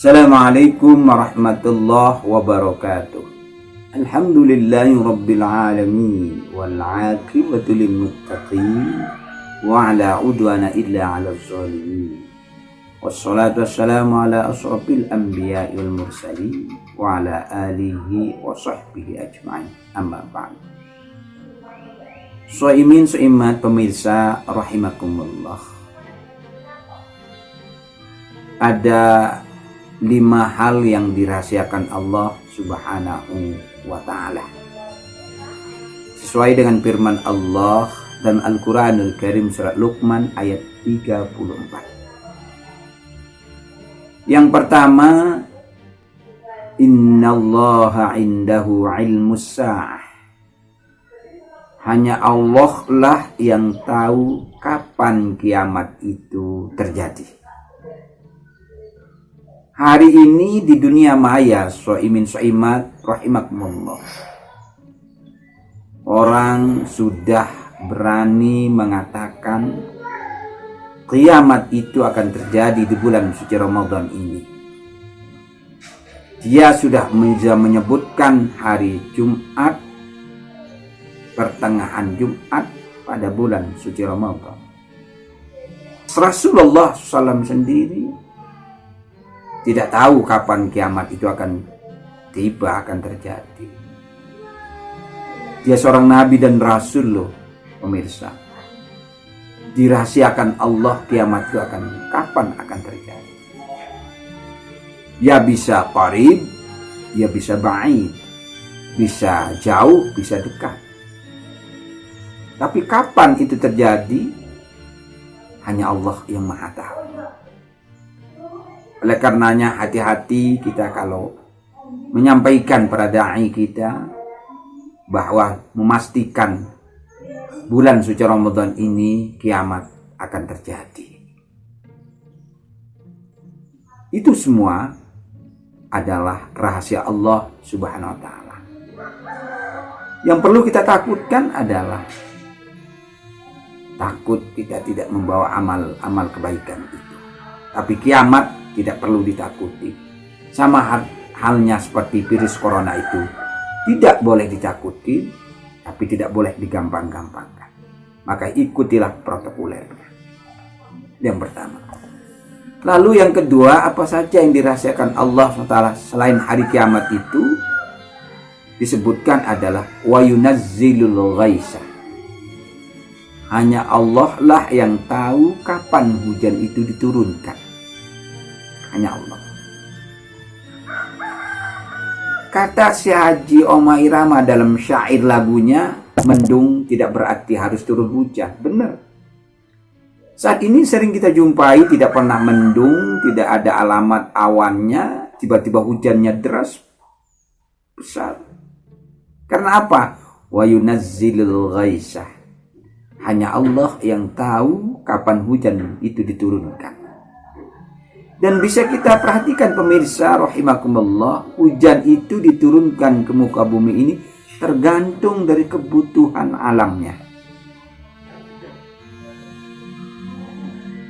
Assalamualaikum warahmatullahi wabarakatuh. Alhamdulillahi rabbil alamin wal aqibatu lil muttaqin wa ala udwana illa 'alal zalimin. Wassalatu wassalamu ala asrafil anbiya'i wal mursalin wa ala alihi wa sahbihi ajma'in. Amma ba'd. Shaimin shaimat pemirsa rahimakumullah. Ada 5 hal yang dirahasiakan Allah Subhanahu wa ta'ala sesuai dengan firman Allah dalam Al-Quranul Karim surat Luqman ayat 34. Yang pertama, innallaha indahu ilmus sa'ah. Hanya Allah lah yang tahu kapan kiamat itu terjadi. Hari ini di dunia maya, shaimin shaimat rahimakumullah, orang sudah berani mengatakan kiamat itu akan terjadi di bulan suci Ramadan ini. Dia sudah menyebutkan hari Jumat, pertengahan Jumat pada bulan suci Ramadan. Rasulullah SAW sendiri tidak tahu kapan kiamat itu akan tiba, akan terjadi. Dia seorang nabi dan rasul loh, pemirsa. Dirahasiakan Allah kiamat itu kapan akan terjadi. Ya bisa qarib, ya bisa ba'id, bisa jauh, bisa dekat. Tapi kapan itu terjadi, hanya Allah yang Maha tahu. Oleh karenanya hati-hati kita kalau menyampaikan pada da'i kita bahwa memastikan bulan suci Ramadan ini kiamat akan terjadi. Itu semua adalah rahasia Allah Subhanahu wa ta'ala. Yang perlu kita takutkan adalah takut kita tidak membawa amal kebaikan itu. Tapi kiamat tidak perlu ditakuti. Sama halnya seperti virus corona itu. Tidak boleh ditakuti, tapi tidak boleh digampang-gampangkan. Maka ikutilah protokolernya. Yang pertama. Lalu yang kedua, apa saja yang dirahasiakan Allah SWT selain hari kiamat itu disebutkan adalah wa yunazzilul ghaisa. Hanya Allah lah yang tahu kapan hujan itu diturunkan. Hanya Allah. Kata si Haji Oma Irama dalam syair lagunya, mendung tidak berarti harus turun hujan. Benar. Saat ini sering kita jumpai tidak pernah mendung, tidak ada alamat awannya, tiba-tiba hujannya deras besar. Karena apa? Wa yunazzilul ghaisah. Hanya Allah yang tahu kapan hujan itu diturunkan. Dan bisa kita perhatikan pemirsa rahimakumullah, hujan itu diturunkan ke muka bumi ini tergantung dari kebutuhan alamnya.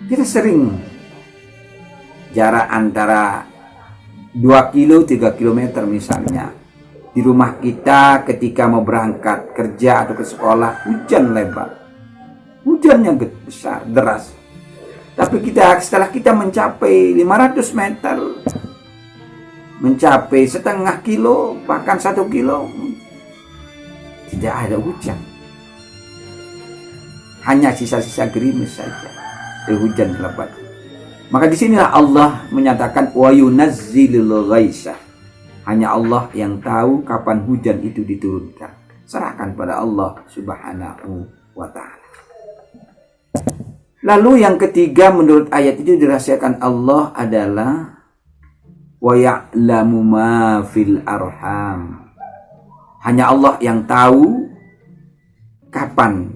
Kita sering jarak antara 2 kilo 3 kilometer misalnya. Di rumah kita ketika mau berangkat kerja atau ke sekolah, hujan lebat. Hujannya besar, deras. Tapi setelah kita mencapai 500 meter, mencapai setengah kilo, bahkan 1 kilo, tidak ada hujan. Hanya sisa-sisa gerimis saja dari hujan lebat. Maka disinilah Allah menyatakan wa yunazzilul ghaisah. Hanya Allah yang tahu kapan hujan itu diturunkan. Serahkan pada Allah Subhanahu wa ta'ala. Lalu yang ketiga menurut ayat itu dirahasiakan Allah adalah wa ya'lamu ma fil arham. Hanya Allah yang tahu kapan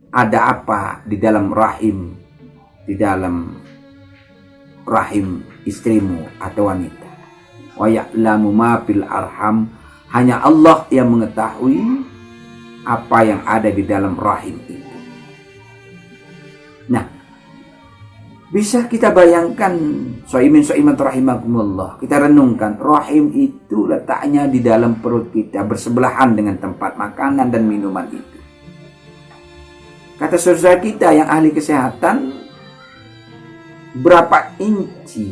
ada apa di dalam rahim istrimu atau wanita. Wa ya'lamu ma fil arham. Hanya Allah yang mengetahui apa yang ada di dalam rahim itu. Nah, Bisa kita bayangkan, soimin rahimakumullah, kita renungkan, rahim itu letaknya di dalam perut kita, bersebelahan dengan tempat makanan dan minuman itu. Kata saudara kita yang ahli kesehatan, berapa inci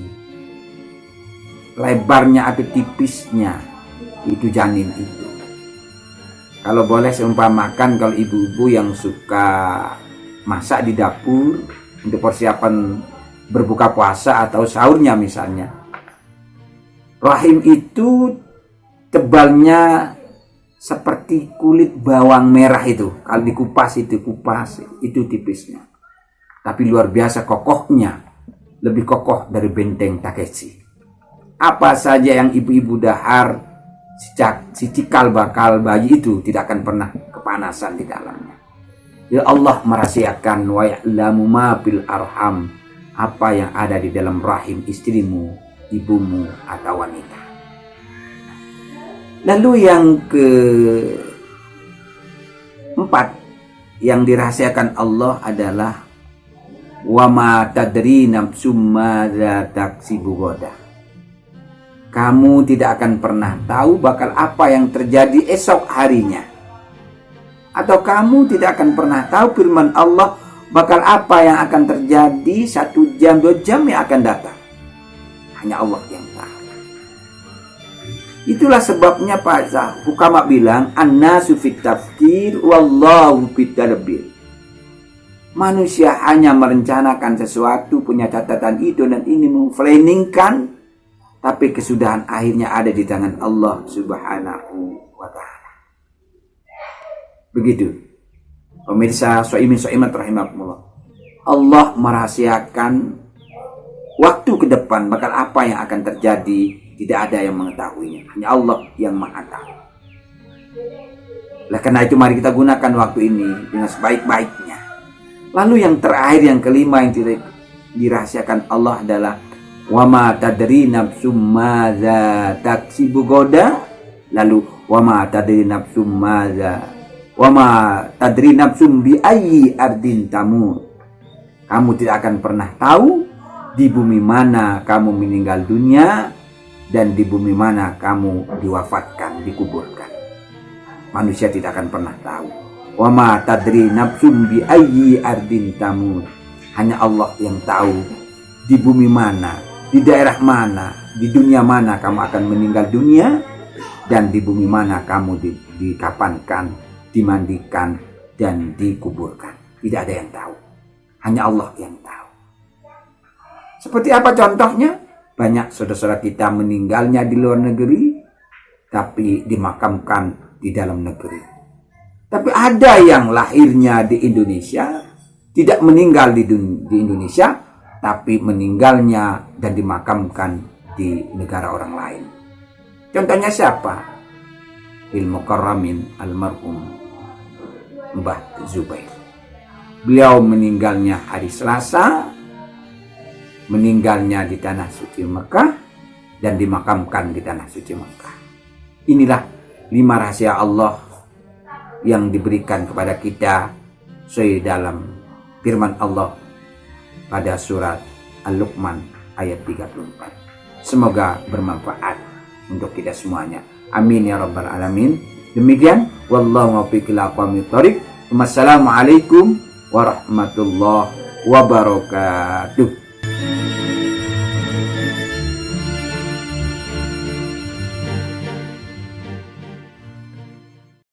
lebarnya atau tipisnya itu janin itu. Kalau boleh seumpamakan, kalau ibu-ibu yang suka masak di dapur untuk persiapan berbuka puasa atau sahurnya misalnya, rahim itu tebalnya seperti kulit bawang merah itu. Kalau dikupas itu tipisnya, tapi luar biasa kokohnya, lebih kokoh dari benteng Takeshi. Apa saja yang ibu-ibu dahar, si cikal bakal bayi itu tidak akan pernah kepanasan di dalamnya. Ya Allah merahasiakan, wa ya'lamu ma fil arham, apa yang ada di dalam rahim istrimu, ibumu atau wanita. Lalu yang keempat yang dirahasiakan Allah adalah wa ma tadri nafsum madza taksibu ghadan. Kamu tidak akan pernah tahu bakal apa yang terjadi esok harinya. Atau kamu tidak akan pernah tahu firman Allah bakal apa yang akan terjadi 1 jam, 2 jam yang akan datang. Hanya Allah yang tahu. Itulah sebabnya Pak Hukama bilang, an-nasu fit tafkir wallahu fit tadbir. Manusia hanya merencanakan sesuatu, punya catatan itu dan ini, memplanningkan, tapi kesudahan akhirnya ada di tangan Allah Subhanahu wa ta'ala. Begitu pemirsa soimat rahimakumullah, Allah merahasiakan waktu ke depan bakal apa yang akan terjadi, tidak ada yang mengetahuinya, hanya Allah yang Maha Tahu. Oleh karena itu mari kita gunakan waktu ini dengan sebaik-baiknya. Lalu yang terakhir, yang kelima yang dirahasiakan Allah adalah wa ma tadri nafsum madza taksibu ghadan. Lalu wa ma tadri nafsum madza wa ma tadri nafsum bi ayyi ardin tamut. Kamu tidak akan pernah tahu di bumi mana kamu meninggal dunia dan di bumi mana kamu diwafatkan, dikuburkan. Manusia tidak akan pernah tahu. Wa ma tadri nafsum bi ayyi ardin tamut. Hanya Allah yang tahu di bumi mana, di daerah mana, di dunia mana kamu akan meninggal dunia dan di bumi mana kamu dikapankan, dimandikan dan dikuburkan. Tidak ada yang tahu, hanya Allah yang tahu. Seperti apa contohnya? Banyak saudara-saudara kita meninggalnya di luar negeri, tapi dimakamkan di dalam negeri. Tapi ada yang lahirnya di Indonesia, tidak meninggal di Indonesia, tapi meninggalnya dan dimakamkan di negara orang lain. Contohnya siapa? Al-Mukarramin almarhum Mbah Zubair. Beliau meninggalnya hari Selasa, meninggalnya di tanah suci Mekah dan dimakamkan di tanah suci Mekah. Inilah 5 rahasia Allah yang diberikan kepada kita sesuai dalam firman Allah pada surat Al-Luqman ayat 34. Semoga bermanfaat untuk kita semuanya. Amin ya rabbal alamin. Demikian, wallahu muwaffiq ila aqwamit thoriq. Wassalamualaikum warahmatullahi wabarakatuh.